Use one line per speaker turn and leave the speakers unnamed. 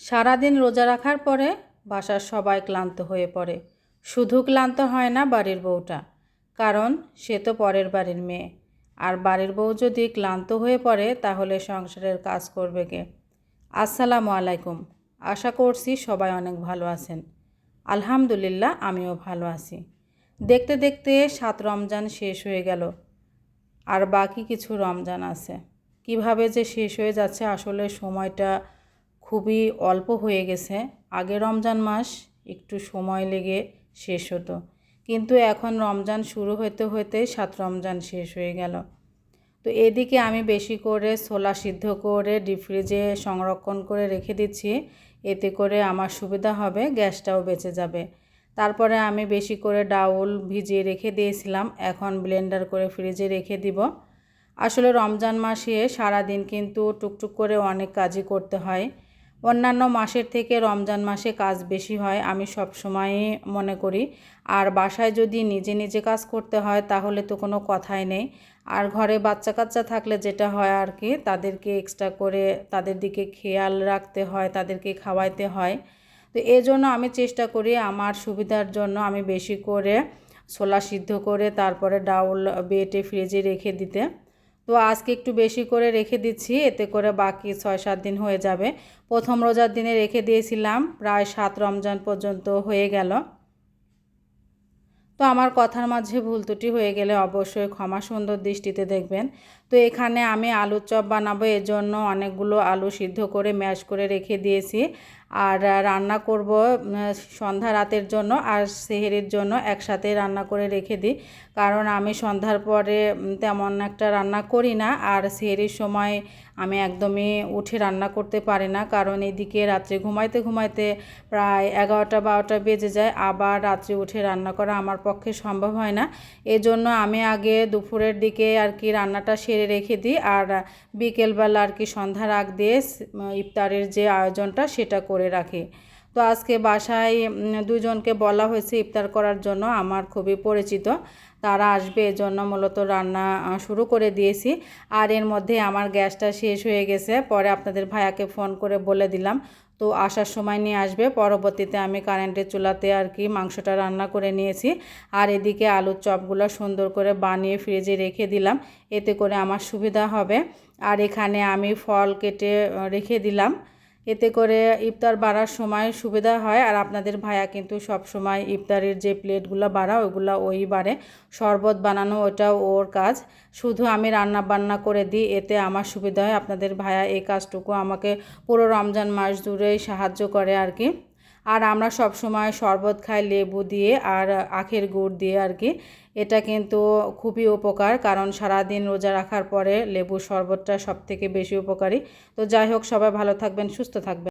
সারাদিন রোজা রাখার পরে বাসার সবাই ক্লান্ত হয়ে পড়ে। শুধু ক্লান্ত হয় না বাড়ির বউটা, কারণ সে তো পরের বাড়ির মেয়ে। আর বাড়ির বউ যদি ক্লান্ত হয়ে পড়ে তাহলে সংসারের কাজ করবে কে? আসসালামু আলাইকুম। আশা করছি সবাই অনেক ভালো আছেন। আলহামদুলিল্লাহ, আমিও ভালো আছি। দেখতে দেখতে 7 রমজান শেষ হয়ে গেল, আর বাকি কিছু রমজান আছে। কিভাবে যে শেষ হয়ে যাচ্ছে, আসলে সময়টা খুবই অল্প হয়ে গেছে। আগে রমজান মাস একটু সময় লেগে শেষ হতো, কিন্তু এখন রমজান শুরু হতে হতে 7 রমজান শেষ হয়ে গেল। তো এদিকে আমি বেশি করে ছোলা সিদ্ধ করে ডিপ ফ্রিজে সংরক্ষণ করে রেখে দিচ্ছি। এতে করে আমার সুবিধা হবে, গ্যাসটাও বেঁচে যাবে। তারপরে আমি বেশি করে ডাউল ভিজিয়ে রেখে দিয়েছিলাম, এখন ব্লেন্ডার করে ফ্রিজে রেখে দিব। আসলে রমজান মাসে সারাদিন কিন্তু টুকটুক করে অনেক কাজই করতে হয়। অন্যান্য মাসের থেকে রমজান মাসে কাজ বেশি হয়, আমি সব সময়ই মনে করি। আর বাসায় যদি নিজে নিজে কাজ করতে হয় তাহলে তো কোনো কথাই নেই। আর ঘরে বাচ্চা কাচ্চা থাকলে যেটা হয় আর কি, তাদেরকে এক্সট্রা করে তাদের দিকে খেয়াল রাখতে হয়, তাদেরকে খাওয়াইতে হয়। তো এই জন্য আমি চেষ্টা করি আমার সুবিধার জন্য আমি বেশি করে ছোলা সিদ্ধ করে তারপরে ডাউল বেটে ফ্রিজে রেখে দিতে। তো আজকে একটু বেশি করে রেখে দিচ্ছি, এতে করে বাকি 6-7 দিন হয়ে যাবে। প্রথম রোজার দিনে রেখে দিয়েছিলাম, প্রায় 7 রমজান পর্যন্ত হয়ে গেল। তো আমার কথার মাঝে ভুল ত্রুটি হয়ে গেলে অবশ্যই ক্ষমা সুন্দর দৃষ্টিতে দেখবেন। তো এখানে আমি আলুর চপ বানাবো, এর জন্য অনেকগুলো আলু সিদ্ধ করে ম্যাশ করে রেখে দিয়েছি। আর রান্না করব সন্ধ্যা রাতের জন্য আর সেহরির জন্য একসাথে রান্না করে রেখে দিই, কারণ আমি সন্ধ্যার পরে তেমন একটা রান্না করি না। আর সেহরির সময় আমি একদমই উঠে রান্না করতে পারি না, কারণ এদিকে রাত্রে ঘুমাইতে ঘুমাইতে প্রায় 11টা-12টা বেজে যায়। আবার রাত্রে উঠে রান্না করা আমার পক্ষে সম্ভব হয় না। এজন্য আমি আগে দুপুরের দিকে আর কি রান্নাটা সেরে রেখে দিই, আর বিকেলবেলা আর কি সন্ধ্যার আগ দিয়ে ইফতারের যে আয়োজনটা সেটা করে রাখি। তো আজকে বাসায় দুজনকে বলা হয়েছে ইফতার করার জন্য, আমার খুবই পরিচিত, তারা আসবে, এজন্য মূলত রান্না শুরু করে দিয়েছি। আর এর মধ্যে আমার গ্যাসটা শেষ হয়ে গেছে, পরে আপনাদের ভাইয়াকে ফোন করে বলে দিলাম, তো আসার সময় নিয়ে আসবে। পরবর্তীতে আমি কারেন্টের চুলাতে আর কি মাংসটা রান্না করে নিয়েছি। আর এদিকে আলুর চপগুলো সুন্দর করে বানিয়ে ফ্রিজে রেখে দিলাম, এতে করে আমার সুবিধা হবে। আর এখানে আমি ফল কেটে রেখে দিলাম, এতে করে ইফতার বাড়ার সময় সুবিধা হয়। আর আপনাদের ভাইয়া কিন্তু সব সময় ইফতারের যে প্লেটগুলো বাড়া ওইগুলো ওই বাড়ে, শরবত বানানো ওটাও ওর কাজ, শুধু আমি রান্না বান্না করে দিই, এতে আমার সুবিধা হয়। আপনাদের ভাইয়া এই কাজটুকু আমাকে পুরো রমজান মাস জুড়েই সাহায্য করে আর কি। আর আমরা সব সময় শরবত খাই লেবু দিয়ে আর আখের গুড় দিয়ে আর কি। এটা কিন্তু খুবই উপকার, কারণ সারাদিন রোজা রাখার পরে লেবুর শরবতটা সবথেকে বেশি উপকারী। তো যাই হোক, সবাই ভালো থাকবেন, সুস্থ থাকবেন।